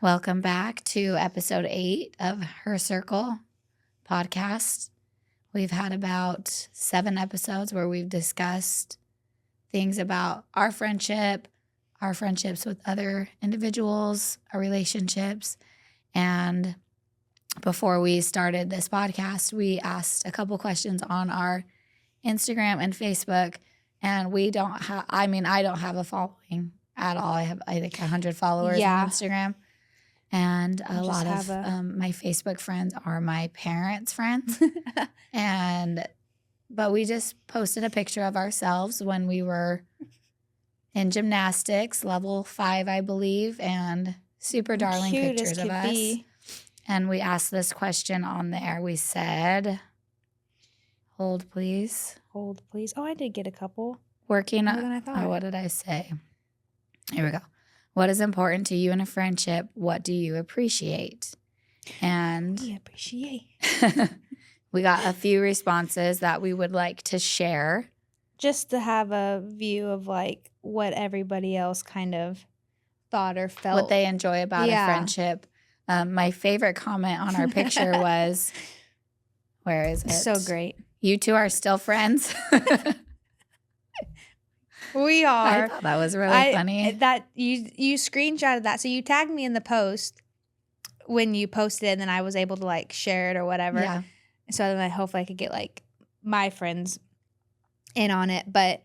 Welcome back to episode 8 of Her Circle podcast. We've had about 7 episodes where we've discussed things about our friendship, our friendships with other individuals, our relationships. And before we started this podcast, we asked a couple questions on our Instagram and Facebook. And we don't have, I don't have a following at all. I think 100 followers on Instagram. And a lot of my Facebook friends are my parents' friends. But we just posted a picture of ourselves when we were in gymnastics, level 5, I believe, and super darling pictures of us. And we asked this question on there. We said, hold please. Hold please. Oh, I did get a couple. Working more than I thought. Oh, what did I say? Here we go. What is important to you in a friendship? What do you appreciate? And we appreciate. We got a few responses that we would like to share. Just to have a view of like what everybody else kind of thought or felt. What they enjoy about a friendship. My favorite comment on our picture was, where is it? So great. You two are still friends. We are. I thought that was really funny. That you screenshotted that. So you tagged me in the post when you posted it, and then I was able to like share it or whatever. Yeah. So then hopefully I could get like my friends in on it. But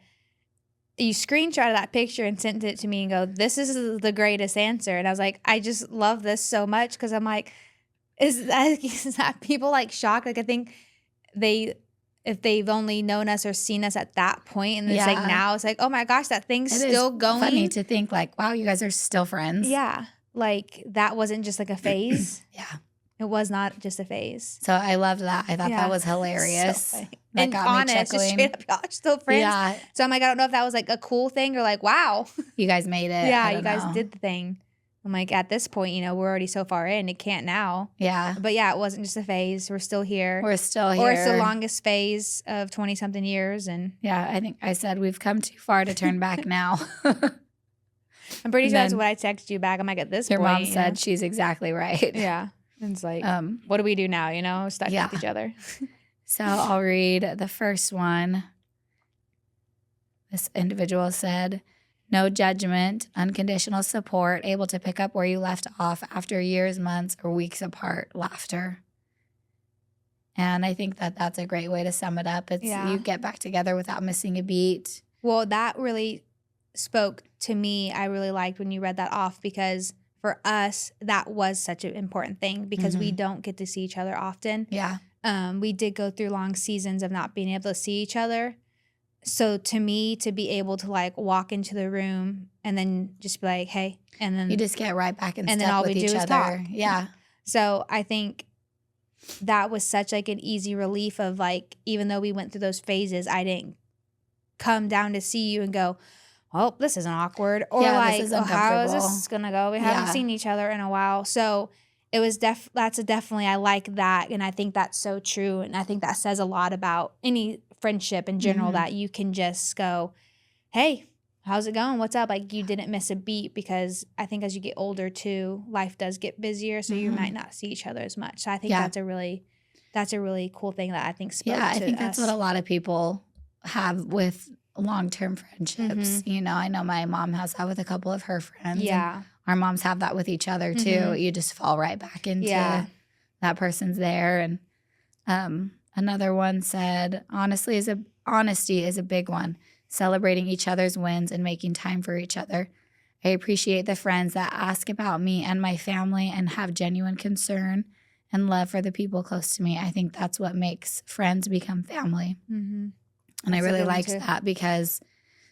you screenshotted that picture and sent it to me and go, "This is the greatest answer." And I was like, I just love this so much because I'm like, is that people like shocked? Like I think if they've only known us or seen us at that point, and it's like now it's like, oh my gosh, that thing's still going. Funny to think like, wow, you guys are still friends. Yeah, like that wasn't just like a phase. Yeah, it was not just a phase. So I loved that. I thought that was hilarious. So that and got honest, me chuckling. Just straight up, y'all are still friends. Yeah. So I'm like, I don't know if that was like a cool thing or like, wow, you guys made it. Yeah, you guys did the thing. I'm like, at this point, we're already so far in, it can't now. Yeah. But yeah, it wasn't just a phase. We're still here. Or it's the longest phase of 20-something years. And yeah, I think I said we've come too far to turn back now. I'm pretty sure that's what I texted you back. I'm like, at this point. Your mom said she's exactly right. Yeah. And it's like, what do we do now, stuck with each other? So I'll read the first one. This individual said, no judgment, unconditional support, able to pick up where you left off after years, months, or weeks apart, laughter. And I think that that's a great way to sum it up. It's you get back together without missing a beat. Well, that really spoke to me. I really liked when you read that off because for us, that was such an important thing because we don't get to see each other often. Yeah. We did go through long seasons of not being able to see each other. So to me, to be able to like walk into the room and then just be like, hey, and then you just get right back in and step then all with we each do other. Is talk. Yeah. So I think that was such like an easy relief of like, even though we went through those phases, I didn't come down to see you and go, well, this isn't awkward. Or like, how is this gonna go? We haven't seen each other in a while. So it was definitely, I like that. And I think that's so true. And I think that says a lot about any friendship in general that you can just go, hey, how's it going? What's up? Like you didn't miss a beat because I think as you get older too, life does get busier. So you might not see each other as much. So I think that's a really cool thing that I think spoke to us. I think that's what a lot of people have with long-term friendships. I know my mom has that with a couple of her friends. Yeah. Our moms have that with each other too. You just fall right back into that person's there. And another one said, honesty is a big one. Celebrating each other's wins and making time for each other. I appreciate the friends that ask about me and my family and have genuine concern and love for the people close to me. I think that's what makes friends become family. And I really liked that because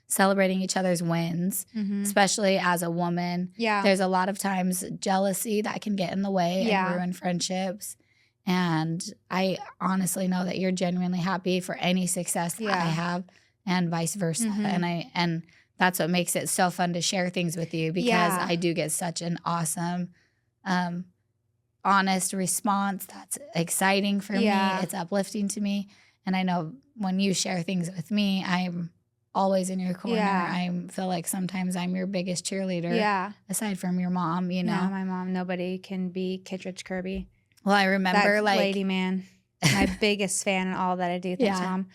celebrating each other's wins, especially as a woman. Yeah. There's a lot of times jealousy that can get in the way and ruin friendships. And I honestly know that you're genuinely happy for any success that I have and vice versa. And that's what makes it so fun to share things with you because I do get such an awesome, honest response that's exciting for me. It's uplifting to me. And I know when you share things with me, I'm always in your corner. Yeah. I feel like sometimes I'm your biggest cheerleader. Yeah. Aside from your mom, you know. Yeah, my mom, nobody can be Kittredge Kirby. Well, I remember that like lady, man, my biggest fan in all that I do. Thanks, Yeah. Mom.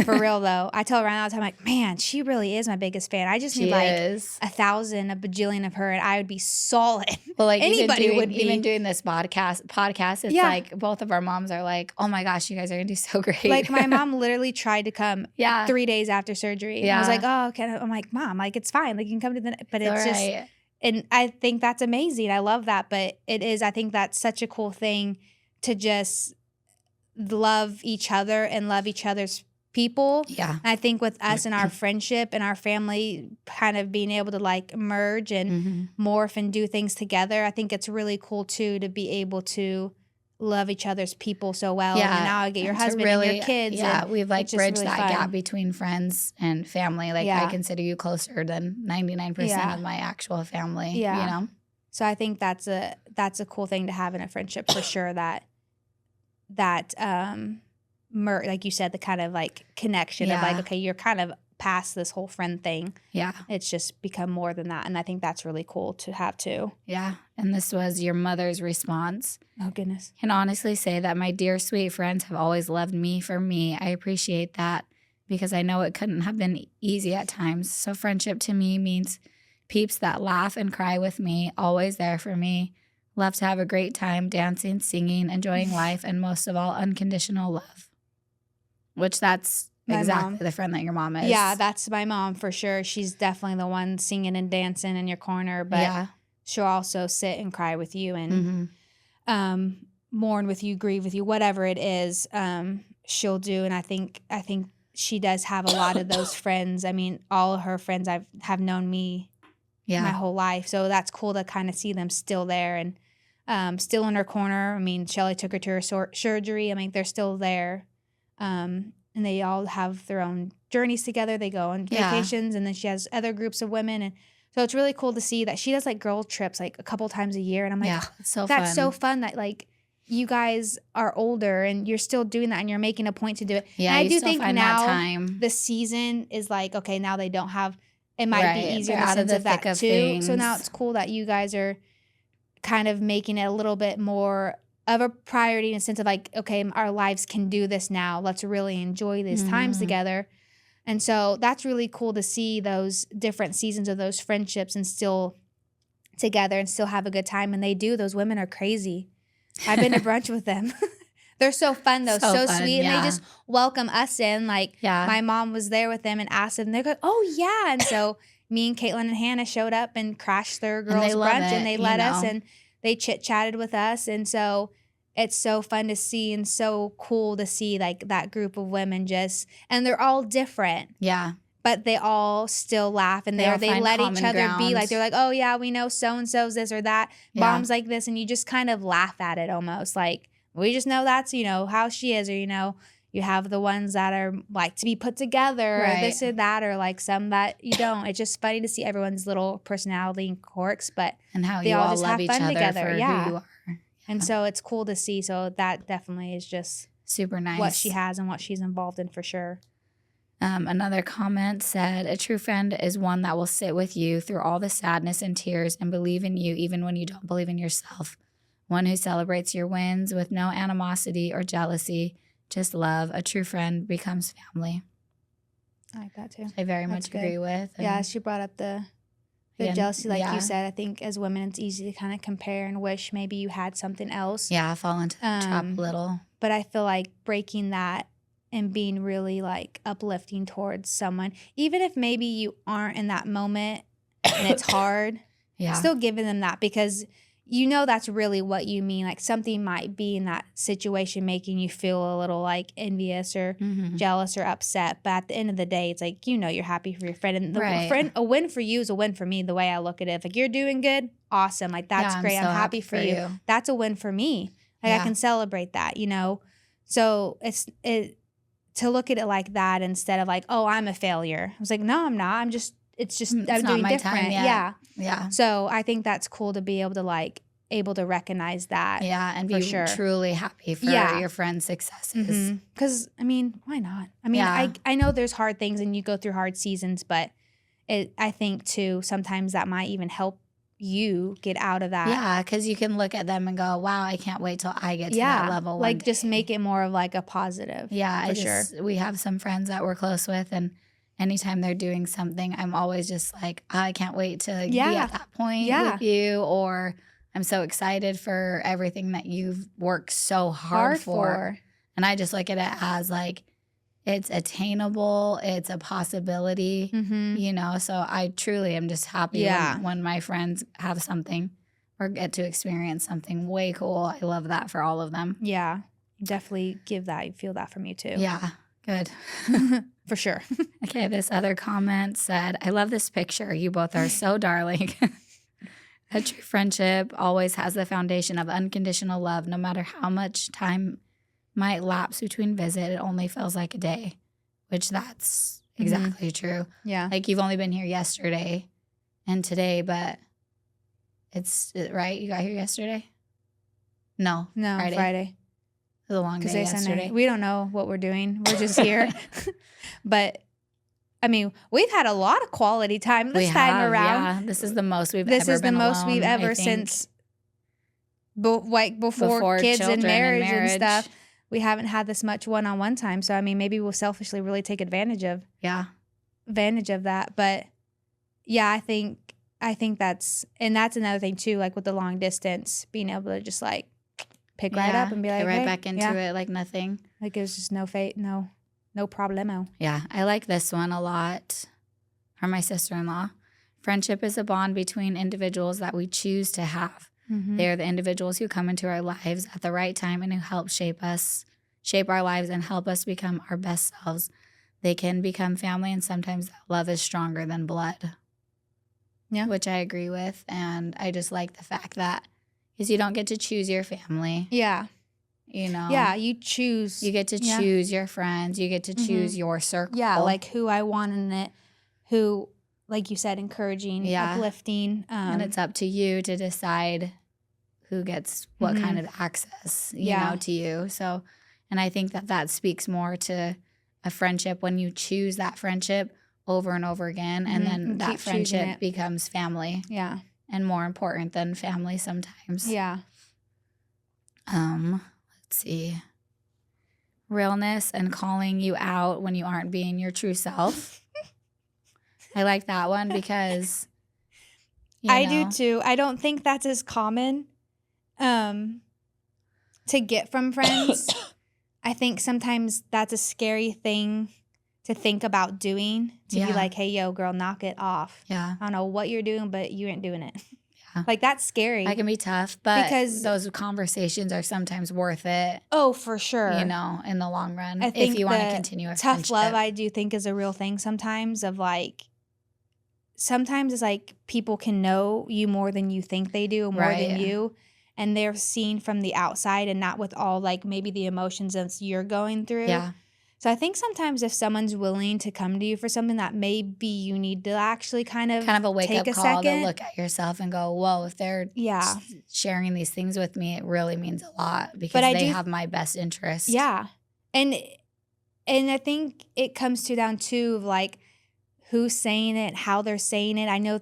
For real though, I tell Ryan all the time, like, man, she really is my biggest fan. I just need like 1,000, a bajillion of her, and I would be solid. Well, like anybody would be. Even doing this podcast, it's like both of our moms are like, oh my gosh, you guys are gonna do so great. Like my mom literally tried to come 3 days after surgery. Yeah. I was like, oh, okay. I'm like, Mom, like it's fine. Like you can come to but it's just, and I think that's amazing. I love that. But it is, I think that's such a cool thing to just love each other and love each other's people. Yeah. And I think with us and our friendship and our family kind of being able to like merge and morph and do things together, I think it's really cool too to be able to love each other's people so well. Yeah. And now I get your husband and your kids. Yeah, we've like bridged really that fun. Gap between friends and family. Like I consider you closer than 99% of my actual family. Yeah. You know? So I think that's a cool thing to have in a friendship for sure, that like you said, the kind of like connection of like, okay, you're kind of past this whole friend thing. Yeah. It's just become more than that. And I think that's really cool to have too. Yeah. And this was your mother's response. Oh, goodness. Can honestly say that my dear, sweet friends have always loved me for me. I appreciate that because I know it couldn't have been easy at times. So friendship to me means peeps that laugh and cry with me, always there for me. Love to have a great time dancing, singing, enjoying life, and most of all, unconditional love. Which that's my exactly mom. The friend that your mom is. Yeah, that's my mom for sure. She's definitely the one singing and dancing in your corner, but she'll also sit and cry with you and mourn with you, grieve with you, whatever it is, she'll do. And I think she does have a lot of those friends. I mean, all of her friends have known me my whole life. So that's cool to kind of see them still there and still in her corner. I mean, Shelly took her to her surgery. I mean, they're still there. And they all have their own journeys together. They go on vacations, and then she has other groups of women. And so it's really cool to see that she does like girl trips like a couple times a year. And I'm like, it's so that's fun. So fun that like you guys are older and you're still doing that and you're making a point to do it. Yeah, and I do think now the season is like, okay, now they don't have, it might be easier in the sense of that too. So now it's cool that you guys are kind of making it a little bit more of a priority in a sense of like, okay, our lives can do this now. Let's really enjoy these times together. And so that's really cool to see those different seasons of those friendships and still together and still have a good time. And they do. Those women are crazy. I've been to brunch with them. They're so fun though, so fun, sweet. And they just welcome us in. Like my mom was there with them and asked them, and they're like, oh yeah. And so me and Caitlin and Hannah showed up and crashed their girls' brunch and they let us and they chit-chatted with us. And so it's so fun to see and so cool to see like that group of women and they're all different. Yeah. But they all still laugh and they let each other be like, they're like, oh yeah, we know so-and-so's this or that. Mom's like this. And you just kind of laugh at it almost like, we just know that's, how she is. Or, you have the ones that are like to be put together or this or that, or like some that you don't. It's just funny to see everyone's little personality and quirks, but and how they all just love have fun each together. For who you are. And so it's cool to see. So that definitely is just super nice. What she has and what she's involved in for sure. Another comment said, a true friend is one that will sit with you through all the sadness and tears and believe in you even when you don't believe in yourself. One who celebrates your wins with no animosity or jealousy, just love. A true friend becomes family. I like that too. I very much agree with. Yeah, she brought up the jealousy, like you said. I think as women, it's easy to kind of compare and wish maybe you had something else. Yeah, fall into the trap a little. But I feel like breaking that and being really like uplifting towards someone, even if maybe you aren't in that moment and it's hard, still giving them that because that's really what you mean. Like something might be in that situation making you feel a little like envious or jealous or upset. But at the end of the day, it's like, you're happy for your friend. And a win for you is a win for me, the way I look at it. If like you're doing good, awesome. Like that's great. I'm happy for you. That's a win for me. Like I can celebrate that, So to look at it like that instead of like, oh, I'm a failure. I was like, no, I'm not. I'm doing different. Yeah. So I think that's cool to be able to like able to recognize that. Yeah, and for be sure. truly happy for your friend's successes. Because, I mean, why not? I mean, I know there's hard things and you go through hard seasons, but I think, too, sometimes that might even help you get out of that. Yeah, because you can look at them and go, wow, I can't wait till I get to that level one like day. just make it more of like a positive. Yeah, for sure. We have some friends that we're close with, and anytime they're doing something, I'm always just like, I can't wait to be at that point with you, or I'm so excited for everything that you've worked so hard for. And I just look at it as like, it's attainable, it's a possibility, you know? So I truly am just happy when my friends have something or get to experience something way cool. I love that for all of them. Yeah, definitely feel that from you too. Yeah, good. For sure. Okay, this other comment said, I love this picture. You both are so darling. A true friendship always has the foundation of unconditional love. No matter how much time might lapse between visit, it only feels like a day, which that's exactly true. Yeah. Like you've only been here yesterday and today, but it's right. You got here yesterday? No, Friday. It was a long day yesterday. We don't know what we're doing. We're just here. But I mean, we've had a lot of quality time this time around. Yeah, this is the most we've ever been alone. This is the most we've ever since before kids and marriage and stuff. We haven't had this much one-on-one time. So I mean, maybe we'll selfishly really take advantage of that. But yeah, I think that's another thing too, like with the long distance, being able to just like pick right up and be like, right back into it like nothing. Like it was just no problemo. Yeah, I like this one a lot from my sister-in-law. Friendship is a bond between individuals that we choose to have. They are the individuals who come into our lives at the right time and who help shape our lives and help us become our best selves. They can become family, and sometimes love is stronger than blood. Yeah, which I agree with, and I just like the fact that because you don't get to choose your family. Yeah. You know? Yeah, you choose. You get to choose your friends. You get to choose your circle. Yeah, like who I want in it, who, like you said, encouraging, uplifting. And it's up to you to decide who gets what kind of access, you know, to you. So, and I think that speaks more to a friendship when you choose that friendship over and over again, and then that friendship becomes family. Yeah. And more important than family sometimes. Yeah. Let's see. Realness and calling you out when you aren't being your true self. I like that one because I do too. I don't think that's as common to get from friends. I think sometimes that's a scary thing to think about doing, to be like, hey, yo, girl, knock it off. Yeah. I don't know what you're doing, but you ain't doing it. Yeah. Like, that's scary. That can be tough, but because those conversations are sometimes worth it. Oh, for sure. You know, in the long run, I think if you want to continue a tough friendship. love, I do think is a real thing sometimes of like, sometimes it's like people can know you more than you think they do, more than you. And they're seen from the outside and not with all like maybe the emotions that you're going through. Yeah. So I think sometimes if someone's willing to come to you for something that maybe you need to actually kind of a wake-up call to look at yourself and go, whoa, if they're sharing these things with me, it really means a lot because they have my best interest. Yeah. And I think it comes down to like who's saying it, how they're saying it. I know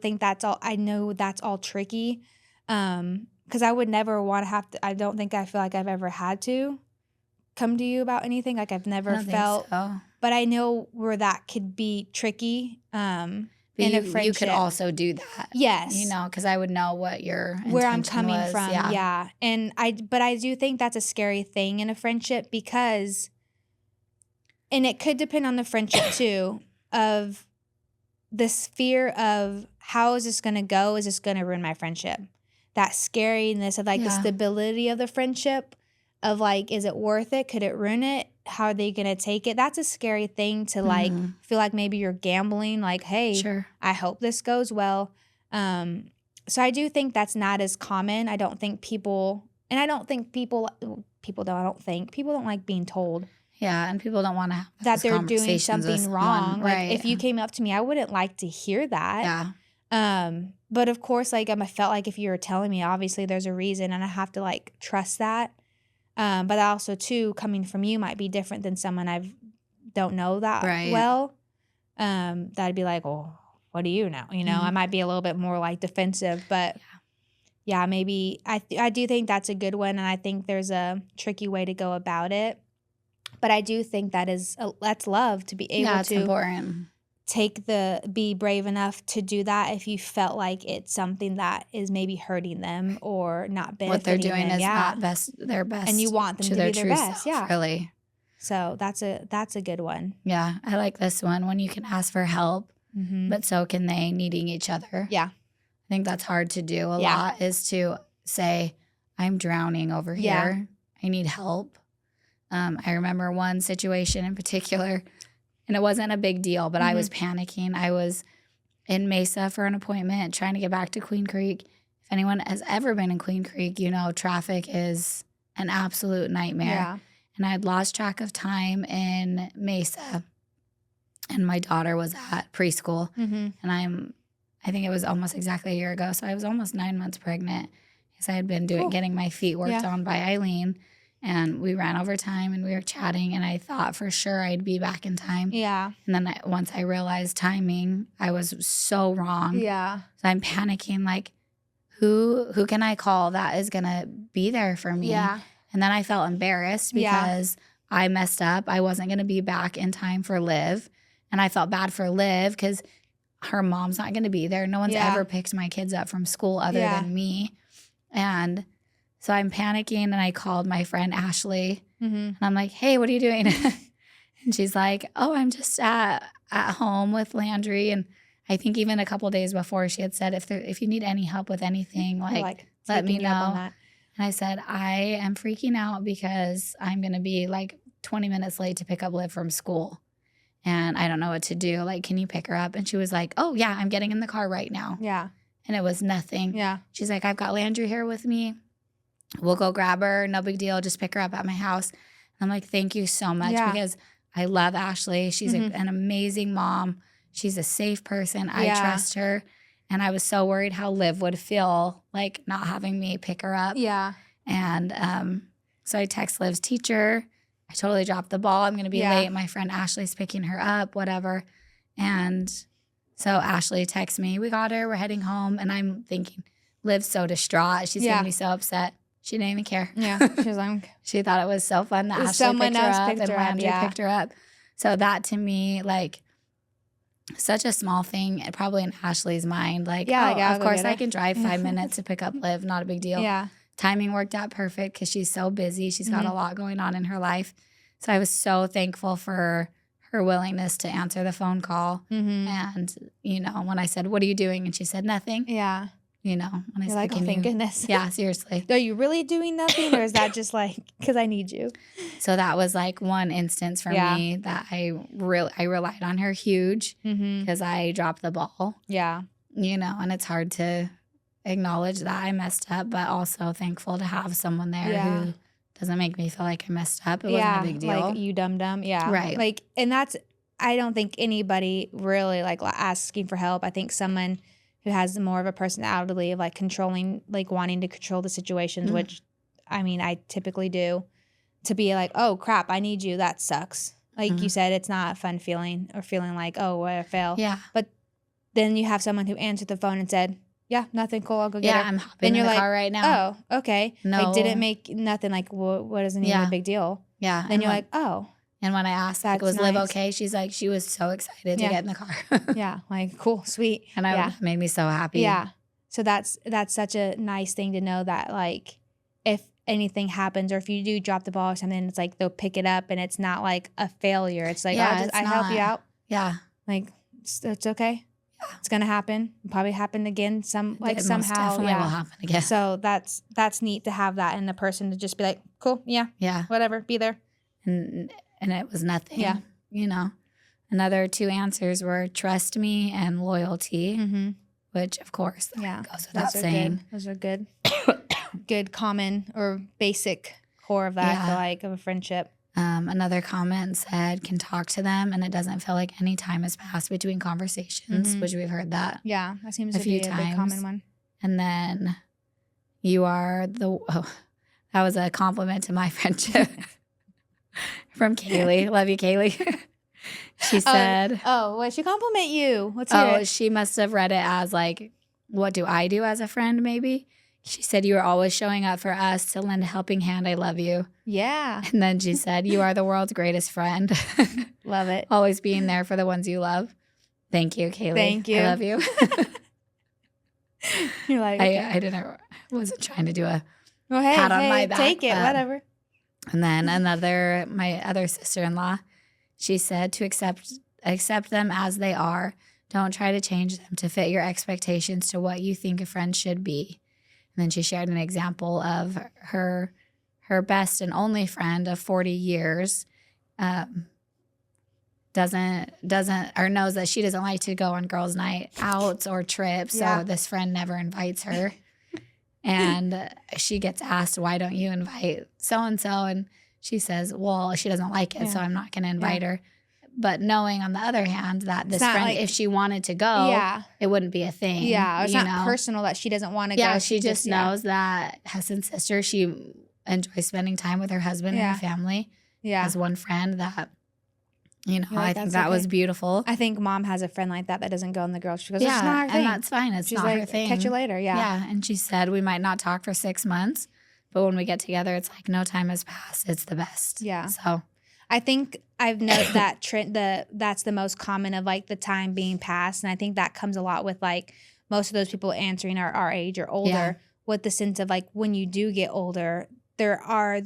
that's all tricky. Because I would never want to have to, I feel like I've ever had to come to you about anything. Like I've never felt, but I know where that could be tricky in a friendship. You could also do that. Yes. You know, because I would know what where I'm coming from. Yeah. And but I do think that's a scary thing in a friendship because, and it could depend on the friendship too, of this fear of how is this going to go? Is this going to ruin my friendship? That scariness of like the stability of the friendship of like, is it worth it? Could it ruin it? How are they going to take it? That's a scary thing to like feel like maybe you're gambling like, hey, I hope this goes well. So I do think that's not as common. I don't think people don't like being told. Yeah, and people don't want to have that they're doing something wrong. Right. Like if you came up to me, I wouldn't like to hear that. Yeah. But of course, like, I felt like if you were telling me, obviously there's a reason and I have to like trust that. But also too, coming from you might be different than someone I don't know that well. That'd be like, oh, what do you know? You know, I might be a little bit more like defensive, but yeah, maybe I do think that's a good one. And I think there's a tricky way to go about it. But I do think that's love, to be able it's to important. be brave enough to do that if you felt like it's something that is maybe hurting them or not benefiting what they're doing them. is not their best, and you want them to be their best. Self, really. So that's a good one. Yeah, I like this one, when you can ask for help, but so can they, needing each other. Yeah, I think that's hard to do a lot, is to say, I'm drowning over here. I need help. I remember one situation in particular, and it wasn't a big deal, but I was panicking. I was in Mesa for an appointment, trying to get back to Queen Creek. If anyone has ever been in Queen Creek, you know traffic is an absolute nightmare. Yeah. And I had lost track of time in Mesa, and my daughter was at preschool, and I think it was almost exactly a year ago, so I was almost 9 months pregnant, because I had been getting my feet worked on by Eileen. And we ran over time and we were chatting, and I thought for sure I'd be back in time. Yeah. And then once I realized timing, I was so wrong. Yeah. So I'm panicking, like, who can I call that is going to be there for me? Yeah. And then I felt embarrassed because I messed up. I wasn't going to be back in time for Liv. And I felt bad for Liv because her mom's not going to be there. No one's ever picked my kids up from school other than me. And so I'm panicking, and I called my friend Ashley, and I'm like, hey, what are you doing? And she's like, oh, I'm just at home with Landry. And I think even a couple days before, she had said, if you need any help with anything, like let me know. And I said, I am freaking out because I'm going to be like 20 minutes late to pick up Liv from school. And I don't know what to do. Like, can you pick her up? And she was like, oh, yeah, I'm getting in the car right now. Yeah. And it was nothing. Yeah. She's like, I've got Landry here with me. We'll go grab her. No big deal. Just pick her up at my house. And I'm like, thank you so much, because I love Ashley. She's an amazing mom. She's a safe person. I trust her. And I was so worried how Liv would feel, like, not having me pick her up. Yeah. And so I text Liv's teacher. I totally dropped the ball. I'm going to be late. My friend Ashley's picking her up, whatever. And so Ashley texts me, we got her. We're heading home. And I'm thinking, Liv's so distraught. She's going to be so upset. She didn't even care. Yeah, she was like, she thought it was so fun that Ashley picked her up and Landry picked her up. So that, to me, like, such a small thing, probably in Ashley's mind. Like, of course I can drive 5 minutes to pick up Liv. Not a big deal. Yeah. Timing worked out perfect because she's so busy. She's got a lot going on in her life. So I was so thankful for her willingness to answer the phone call. And, you know, when I said, what are you doing? And she said, nothing. Yeah. You know, when I You're said, like, oh, thank goodness. Yeah, seriously. Are you really doing nothing, or is that just like, because I need you? So that was like one instance for me that I relied on her huge, because I dropped the ball. Yeah. You know, and it's hard to acknowledge that I messed up, but also thankful to have someone there who doesn't make me feel like I messed up. It wasn't a big deal. Like, you dum-dum. Yeah. Right. Like, and that's, I don't think anybody really like asking for help. I think someone who has more of a personality of like controlling, like wanting to control the situations, which I mean, I typically do, to be like, oh crap, I need you. That sucks. Like you said, it's not a fun feeling, or feeling like, oh, I fail. Yeah. But then you have someone who answered the phone and said, yeah, nothing, cool, I'll go get her. Yeah, I'm hopping in the car right now. Oh, okay. No. Like, didn't make nothing, like, what isn't even a big deal? Yeah. Then you're like, oh. And when I asked, like, was Liv okay? She's like, she was so excited to get in the car. Yeah, like, cool, sweet. And it made me so happy. Yeah. So that's such a nice thing to know, that, like, if anything happens, or if you do drop the ball or something, it's like they'll pick it up and it's not like a failure. It's like, I help you out. Yeah. Like, it's okay. Yeah. It's going to happen. It'll probably happen again somehow. Definitely will happen again. So that's neat to have that in the person, to just be like, cool, yeah, whatever, be there. And it was nothing. Yeah. You know, another two answers were trust me and loyalty, which, of course, goes without saying. Those are good. Good common or basic core of that, I feel like, of a friendship. Another comment said, can talk to them and it doesn't feel like any time has passed between conversations, which we've heard that. Yeah, that seems a to few be a times. big common one. And then you are that was a compliment to my friendship from Kaylee. Love you, Kaylee. She said, what did she compliment you? Let's hear it. She must have read it as like, what do I do as a friend, maybe? She said, you are always showing up for us to lend a helping hand. I love you. Yeah. And then she said, you are the world's greatest friend. Love it. Always being there for the ones you love. Thank you, Kaylee. Thank you. I love you. You're like, okay. I wasn't trying to do a hey, pat on my back. Take it, whatever. And then my other sister-in-law, she said to accept them as they are. Don't try to change them to fit your expectations to what you think a friend should be. And then she shared an example of her best and only friend of 40 years doesn't or knows that she doesn't like to go on girls' night outs or trips. So this friend never invites her. And she gets asked, why don't you invite so-and-so? And she says, well, she doesn't like it, so I'm not going to invite her. But knowing, on the other hand, that this friend, if she wanted to go, it wouldn't be a thing. Yeah, it's not personal that she doesn't want to go. Yeah, she just knows that Hessen's sister, she enjoys spending time with her husband and her family. Yeah. As one friend that, I think that was beautiful. I think mom has a friend like that doesn't go on the girls. She goes, it's not her thing. And that's fine. It's not her thing. Catch you later. Yeah. Yeah, and she said we might not talk for 6 months, but when we get together, it's like no time has passed. It's the best. Yeah. So I think I've noticed that trend. That's the most common of like the time being passed, and I think that comes a lot with like most of those people answering are our age or older, with the sense of like when you do get older, there are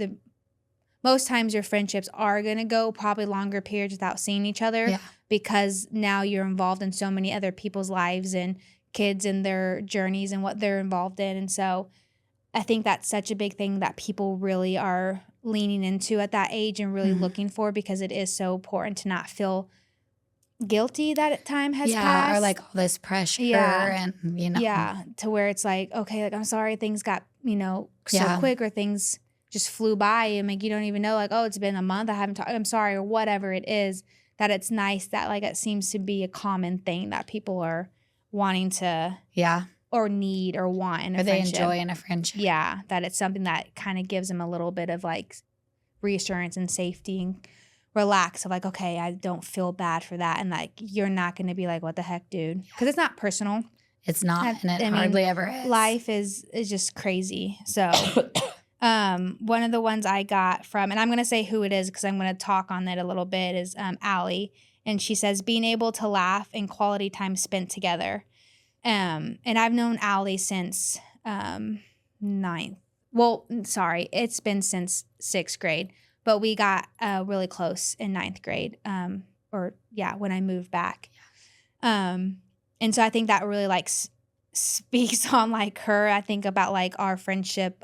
most times your friendships are gonna go probably longer periods without seeing each other because now you're involved in so many other people's lives and kids and their journeys and what they're involved in, and so I think that's such a big thing that people really are leaning into at that age and really looking for, because it is so important to not feel guilty that time has passed. Or like all this pressure and, to where it's like, okay, like I'm sorry things got, so quick, or things just flew by and like you don't even know, like, oh, it's been a month, I haven't talked, I'm sorry, or whatever it is, that it's nice that like it seems to be a common thing that people are wanting to or need or want in a friendship. Or they enjoy in a friendship. Yeah, that it's something that kind of gives them a little bit of like reassurance and safety and relax of like, okay, I don't feel bad for that. And like, you're not going to be like, what the heck, dude? Because it's not personal. It's not, and it hardly ever is. Life is just crazy. So one of the ones I got from, and I'm going to say who it is because I'm going to talk on it a little bit, is Allie. And she says, being able to laugh and quality time spent together. And I've known Allie since ninth. Well, sorry, it's been since 6th grade, but we got really close in 9th grade. When I moved back. And so I think that really like speaks on like her. I think about like our friendship.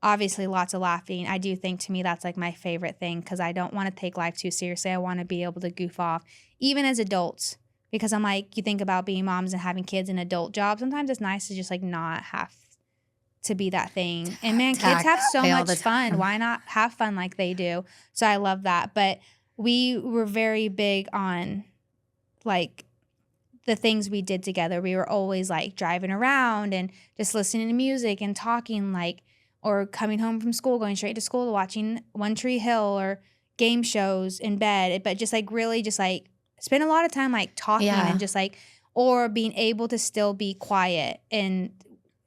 Obviously, lots of laughing. I do think to me that's like my favorite thing because I don't want to take life too seriously. I want to be able to goof off, even as adults. Because I'm like, you think about being moms and having kids in adult jobs. Sometimes it's nice to just like not have to be that thing. And man, kids have so much fun. Why not have fun like they do? So I love that. But we were very big on like the things we did together. We were always like driving around and just listening to music and talking, like, or coming home from school, going straight to school, watching One Tree Hill or game shows in bed. But just like really just like spend a lot of time like talking and just like, or being able to still be quiet and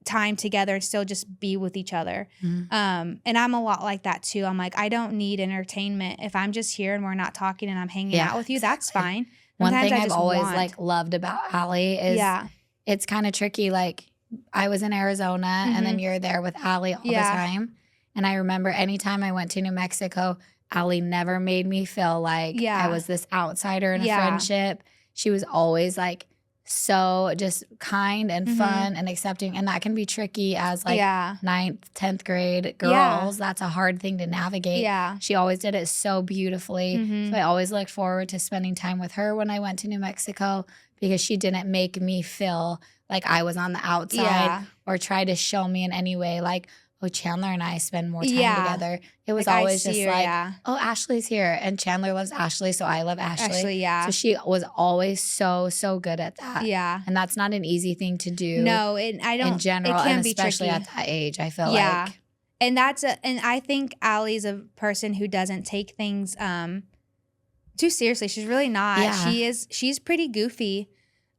time together and still just be with each other. And I'm a lot like that too. I'm like, I don't need entertainment. If I'm just here and we're not talking and I'm hanging out with you, that's fine. One thing I've always like loved about Allie is it's kind of tricky. Like I was in Arizona and then you're there with Allie all the time. And I remember anytime I went to New Mexico, Allie never made me feel like I was this outsider in a friendship. She was always like so just kind and fun and accepting. And that can be tricky as like 9th, 10th grade girls. That's a hard thing to navigate. She always did it so beautifully. So I always looked forward to spending time with her when I went to New Mexico because she didn't make me feel like I was on the outside or try to show me in any way like, oh, Chandler and I spend more time together. It was like, always just her, like, oh, Ashley's here. And Chandler loves Ashley, so I love Ashley. Yeah. So she was always so good at that. Yeah. And that's not an easy thing to do. No, and I don't. In general, it can and be especially tricky. at that age, I feel like. And and I think Allie's a person who doesn't take things too seriously. She's really not. Yeah. She's pretty goofy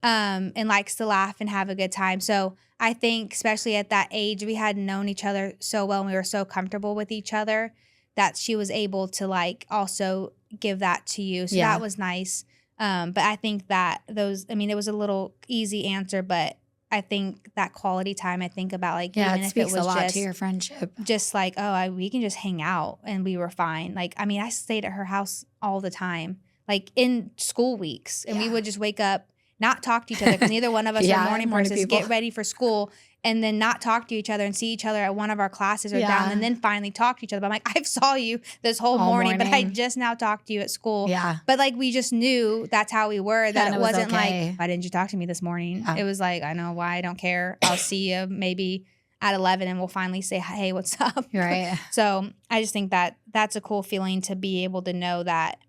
and likes to laugh and have a good time. So I think especially at that age, we had known each other so well and we were so comfortable with each other that she was able to like also give that to you. So that was nice. But I think that it was a little easy answer, but I think that quality time, I think about like, even it if speaks it was a lot just to your friendship. Just like, we can just hang out and we were fine. Like, I mean, I stayed at her house all the time, like in school weeks, and we would just wake up, not talk to each other because neither one of us are morning persons, get ready for school, and then not talk to each other and see each other at one of our classes or down, and then finally talk to each other. But I'm like, I saw you this whole morning, but I just now talked to you at school. Yeah. But like, we just knew that's how we were, that it wasn't like, why didn't you talk to me this morning? It was like, I know why, I don't care. I'll see you maybe at 11 and we'll finally say, hey, what's up? Right. So I just think that that's a cool feeling to be able to know that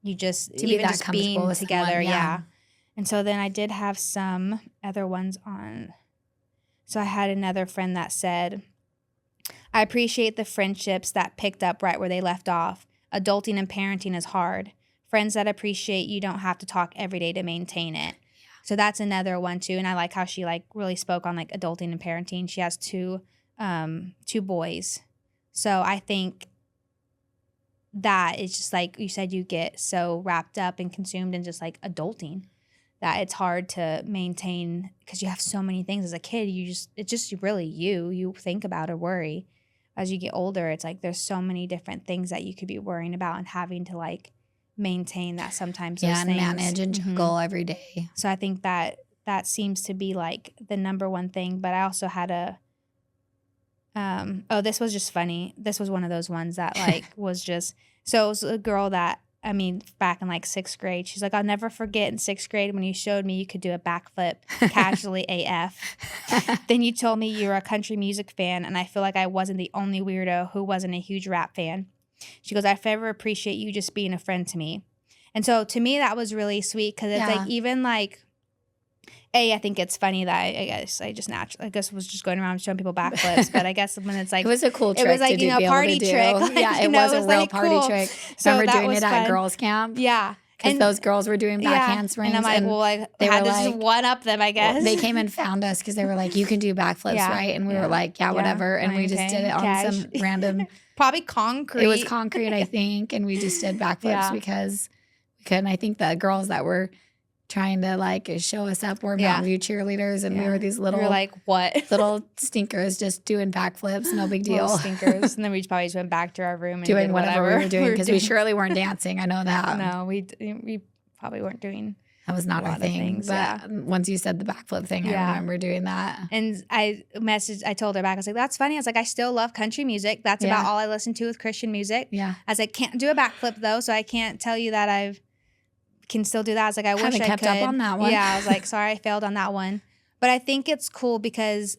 you just, to even just being together. Yeah. And so then I did have some other ones on. So I had another friend that said, I appreciate the friendships that picked up right where they left off. Adulting and parenting is hard. Friends that appreciate you don't have to talk every day to maintain it. Yeah. So that's another one too. And I like how she like really spoke on like adulting and parenting. She has two boys. So I think that it's just like you said, you get so wrapped up and consumed in just like adulting that it's hard to maintain because you have so many things as a kid. It's just really you think about or worry. As you get older, it's like there's so many different things that you could be worrying about and having to like maintain that sometimes. Yeah, and manage and juggle every day. So I think that seems to be like the number one thing. But I also had this was just funny. This was one of those ones that like was just, so it was a girl that, I mean, back in like 6th grade, she's like, I'll never forget in 6th grade when you showed me you could do a backflip casually AF. Then you told me you were a country music fan, and I feel like I wasn't the only weirdo who wasn't a huge rap fan. She goes, I forever appreciate you just being a friend to me. And so to me, that was really sweet because it's like even like, I think it's funny that I guess was just going around showing people backflips, but I guess when it's like, it was a cool trick. It was like, to a party trick. Like, it was a real like, party trick. So remember doing it fun. at girls' camp? Yeah. Because those girls were doing back handsprings. And I'm like, well, like, they had to just one up them, I guess. Well, they came and found us because they were like, you can do backflips, right? And we were like, whatever. And we just did it on some random. Probably concrete. It was concrete, I think. And we just did backflips because we could. And I think the girls that were trying to like show us up were Mountain View cheerleaders, and we were these little, we were like, what? Little stinkers just doing backflips, no big deal. Little stinkers. And then we probably just went back to our room and doing did whatever we were doing because we surely weren't dancing. I know that. No, we probably weren't doing. That was not our thing. But once you said the backflip thing, I remember doing that. And I told her back, I was like, that's funny. I was like, I still love country music. That's about all I listen to with Christian music. Yeah. I was like, can't do a backflip though, so I can't tell you that I can still do that. I was like, I wish I kept up on that one. Yeah, I was like, sorry, I failed on that one. But I think it's cool because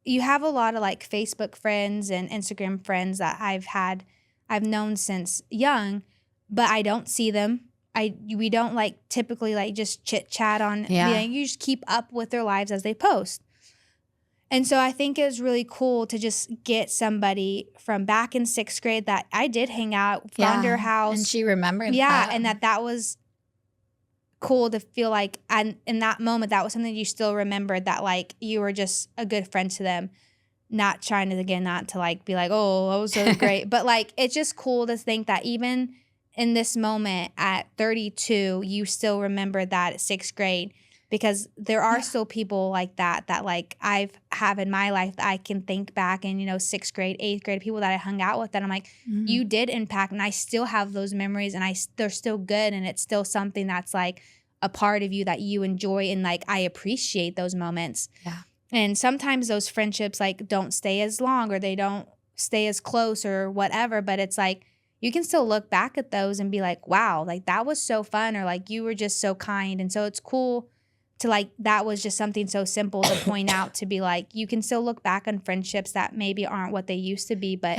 you have a lot of like Facebook friends and Instagram friends that I've known since young, but I don't see them. We don't like typically like just chit chat on. Yeah. You just keep up with their lives as they post. And so I think it's really cool to just get somebody from back in 6th grade that I did hang out, found her house. And she remembered that. Yeah, and that was cool to feel like, and in that moment, that was something you still remembered, that like you were just a good friend to them. Not trying to, again, not to like be like, oh, that was so great. But like, it's just cool to think that even in this moment at 32, you still remember that at 6th grade. Because there are still people like that like I've have in my life that I can think back in, 6th grade, 8th grade, people that I hung out with that I'm like, you did impact, and I still have those memories, and they're still good, and it's still something that's like a part of you that you enjoy, and like I appreciate those moments. Yeah. And sometimes those friendships like don't stay as long, or they don't stay as close or whatever, but it's like you can still look back at those and be like, wow, like that was so fun, or like you were just so kind. And so it's cool to like, that was just something so simple to point out, to be like, you can still look back on friendships that maybe aren't what they used to be, but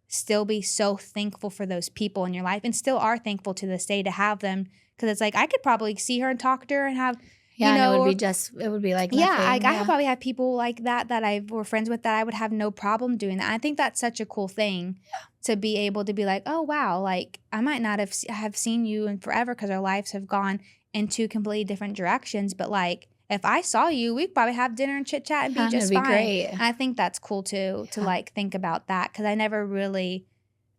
still be so thankful for those people in your life, and still are thankful to this day to have them. Because it's like, I could probably see her and talk to her and have, yeah, you know, and it would be like nothing. I could probably have people like that I were friends with that I would have no problem doing that. I think that's such a cool thing to be able to be like, oh wow, like I might not have seen you in forever because our lives have gone in two completely different directions, but like if I saw you, we'd probably have dinner and chit chat and be just fine. Great. And I think that's cool too, to like think about that, because I never really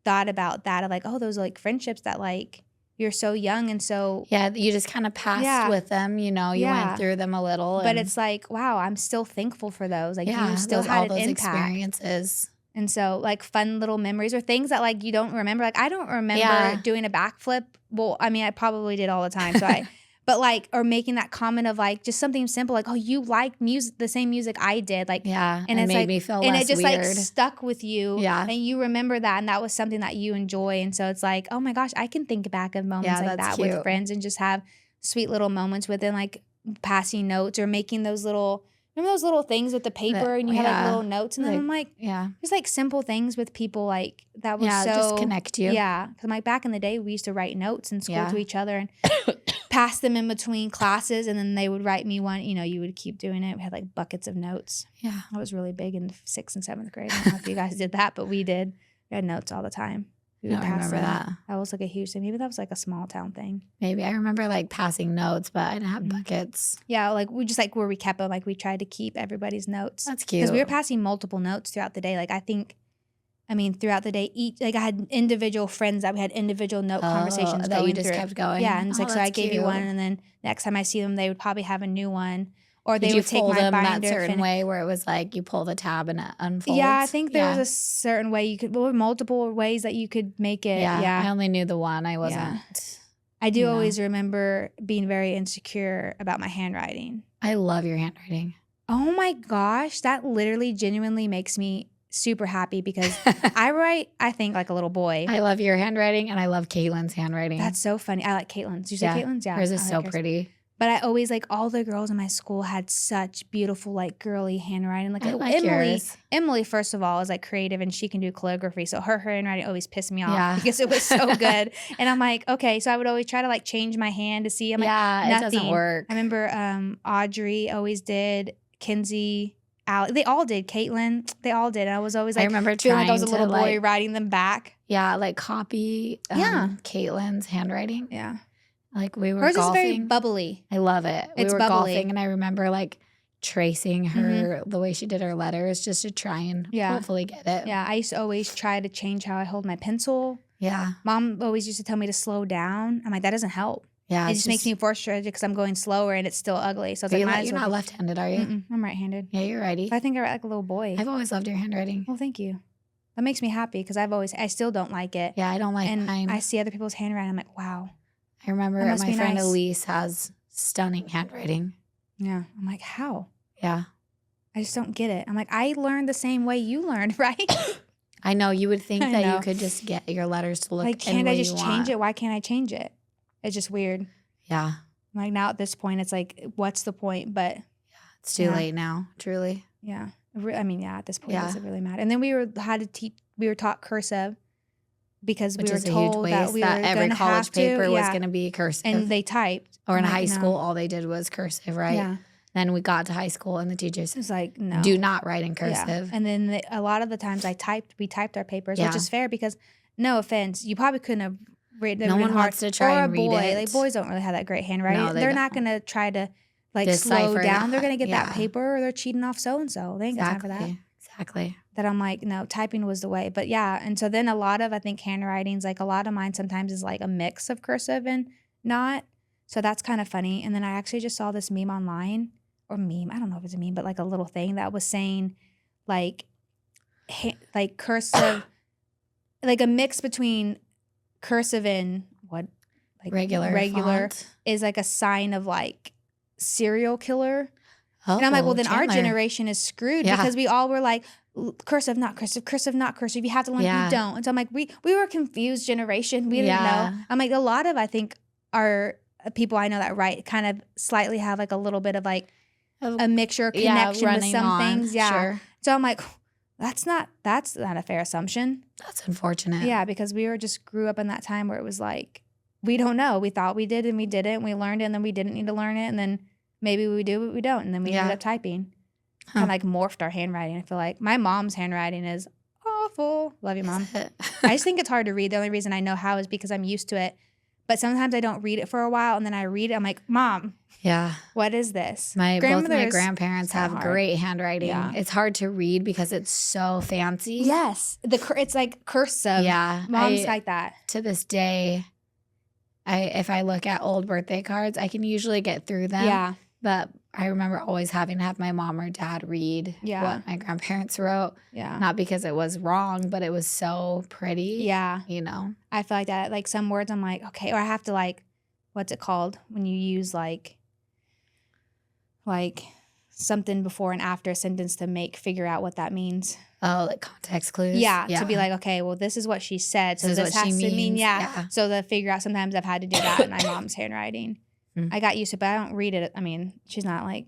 thought about that of like, oh, those like friendships that like you're so young and so you just kind of passed with them, you know, you went through them a little, but it's like, wow, I'm still thankful for those. Like you still had all those experiences. And so like fun little memories or things that like you don't remember. Like I don't remember doing a backflip. Well, I mean, I probably did all the time. So but like, or making that comment of like just something simple, like, oh, you like music, the same music I did. Like, and it's made like, me feel and less it just weird. Like stuck with you. And you remember that. And that was something that you enjoy. And so it's like, oh my gosh, I can think back of moments like that with friends and just have sweet little moments within like passing notes or making those little, remember those little things with the paper and you have like little notes. And then I'm like, just like simple things with people like that was so. just connect you. Yeah. Because like back in the day, we used to write notes in school to each other and pass them in between classes, and then they would write me one. You know, you would keep doing it. We had like buckets of notes. Yeah. That was really big in 6th and 7th grade. I don't know if you guys did that, but we did. We had notes all the time. We would remember that. That was like a huge thing. Maybe that was like a small town thing. Maybe. I remember like passing notes, but I didn't have buckets. Yeah, like we just like where we kept them. Like we tried to keep everybody's notes. That's cute. Because we were passing multiple notes throughout the day. Like throughout the day, each like I had individual friends that we had individual note conversations that going you just through. Kept going. Yeah, and it's like so I gave you one, and then next time I see them, they would probably have a new one, or they would take my binder. That certain way where it was like you pull the tab and it unfolds. Yeah, I think there was a certain way you could, multiple ways that you could make it. Yeah, I only knew the one. I wasn't. Yeah. I do always remember being very insecure about my handwriting. I love your handwriting. Oh my gosh, that literally genuinely makes me super happy because I write, I think, like a little boy. I love your handwriting and I love Caitlin's handwriting. That's so funny. I like Caitlin's. Did you say Caitlin's? Yeah. Hers is so pretty. But I always like all the girls in my school had such beautiful, like girly handwriting. Like, yours. Emily, first of all, is like creative and she can do calligraphy. So her handwriting always pissed me off because it was so good. And I'm like, okay. So I would always try to like change my hand to see. I'm like, nothing. It doesn't work. I remember Audrey always did. Kinsey. They all did. Caitlin, they all did. And I was always like, I remember feeling like I was a little boy writing them back. Yeah, like copy Caitlin's handwriting. Yeah. Like we were Hers golfing. Is very bubbly. I love it. It's we were bubbly. golfing and I remember like tracing her the way she did her letters just to try and hopefully get it. Yeah, I used to always try to change how I hold my pencil. Yeah. Mom always used to tell me to slow down. I'm like, that doesn't help. Yeah, it just makes me frustrated because I'm going slower and it's still ugly. So it's like, you're not left-handed, are you? I'm right-handed. Yeah, you're righty. I think I write like a little boy. I've always loved your handwriting. Well, thank you. That makes me happy because I still don't like it. Yeah, I don't like mine. I see other people's handwriting. I'm like, wow. I remember my friend Elise has stunning handwriting. Yeah, I'm like, how? Yeah, I just don't get it. I'm like, I learned the same way you learned, right? I know. You would think that you could just get your letters to look like, can't I just change it? Why can't I change it? It's just weird. Yeah. Like now at this point, it's like, what's the point? But it's too late now, truly. Yeah. I mean, at this point, it doesn't really matter. And then we were taught cursive because we were told that every college paper was going to be cursive. And they typed. Or in high school, all they did was cursive, right? Yeah. Then we got to high school and the teachers was like, no. Do not write in cursive. Yeah. And then a lot of the times we typed our papers, which is fair because, no offense, you probably couldn't have written no one wants to try and read it. Like boys don't really have that great handwriting. No, they're not going to try to like slow down. They're going to get that paper or they're cheating off so-and-so. They ain't got time for that. Exactly. That I'm like, no, typing was the way. But yeah, and so then a lot of, I think, handwritings, like a lot of mine sometimes is like a mix of cursive and not. So that's kind of funny. And then I actually just saw this meme online, or meme, I don't know if it's a meme, but like a little thing that was saying like cursive, like a mix between cursive and what? Like regular font is like a sign of like serial killer. Oh, and I'm like, well, then Chandler. Our generation is screwed because we all were like, cursive, not cursive, cursive, not cursive. You have to learn, you don't. And so I'm like, we were a confused generation. We didn't know. I'm like, a lot of, I think, our people I know that write kind of slightly have like a little bit of like a mixture or Yeah, connection with running some on. things. Yeah. Sure. So I'm like, that's not a fair assumption. That's unfortunate. Yeah, because we just grew up in that time where it was like, we don't know. We thought we did and we didn't. We learned it and then we didn't need to learn it. And then maybe we do, but we don't. And then we ended up typing. Kind of like morphed our handwriting. I feel like my mom's handwriting is awful. Love you, Mom. I just think it's hard to read. The only reason I know how is because I'm used to it. But sometimes I don't read it for a while, and then I read it. I'm like, Mom, yeah, what is this? Both my grandparents have great handwriting. Yeah. It's hard to read because it's so fancy. Yes, it's like cursive. Yeah, Mom's like that. To this day, if I look at old birthday cards, I can usually get through them. Yeah, but I remember always having to have my mom or dad read what my grandparents wrote. Yeah. Not because it was wrong, but it was so pretty. Yeah. You know? I feel like that. Like some words I'm like, okay, or I have to like, what's it called? When you use like something before and after a sentence to figure out what that means. Oh, like context clues? Yeah. To be like, okay, well, this is what she said. So this has to mean, yeah. So to figure out, sometimes I've had to do that in my mom's handwriting. I got used to it, but I don't read it. I mean, she's not like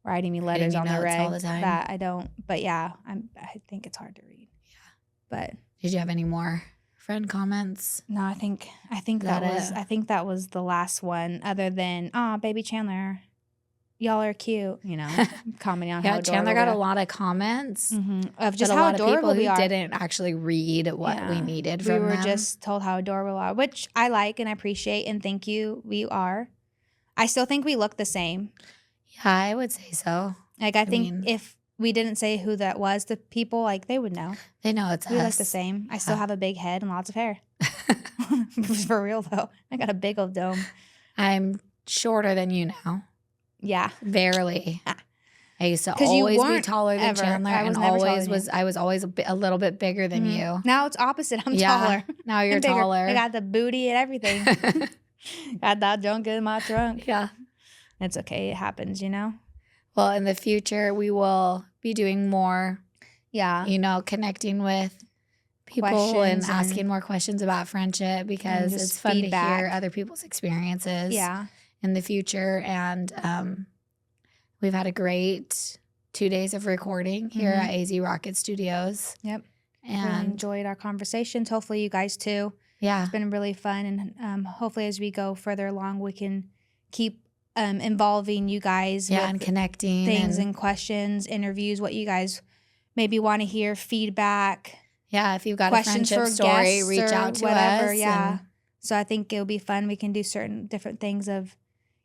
writing me letters on the reg all the time. That I don't. But yeah, I think it's hard to read. Yeah. But did you have any more friend comments? No, I think that was the last one. Other than baby Chandler, y'all are cute. You know, commenting on how adorable. Chandler got a lot of comments of just how adorable we are. Who didn't actually read what we needed from them. We were just told how adorable we are, which I like and I appreciate, and thank you. We are. I still think we look the same. Yeah, I would say so. Like, I think if we didn't say who that was, the people, like, they would know. They know it's us. We look the same. I still have a big head and lots of hair. For real, though. I got a big old dome. I'm shorter than you now. Yeah. Barely. I used to always be taller than Chandler, and I was always a little bit bigger than you. Now it's opposite. I'm taller. Now you're taller. I got the booty and everything. Got that junk in my trunk. Yeah. It's okay. It happens, you know? Well, in the future, we will be doing more, connecting with people and asking more questions about friendship, because it's fun to hear other people's experiences in the future. And we've had a great 2 days of recording here at AZ Rocket Studios. Yep. And really enjoyed our conversations. Hopefully you guys too. Yeah. It's been really fun. And hopefully as we go further along, we can keep involving you guys with and connecting things and questions, interviews, what you guys maybe want to hear, feedback. Yeah, if you've got a friendship story, reach out to us. Yeah. So I think it'll be fun. We can do certain different things of,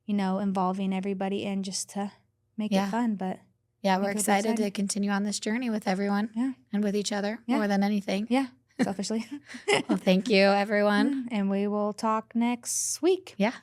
involving everybody in just to make it fun. But yeah, we're excited to continue on this journey with everyone and with each other more than anything. Yeah, selfishly. Well, thank you, everyone. And we will talk next week. Yeah.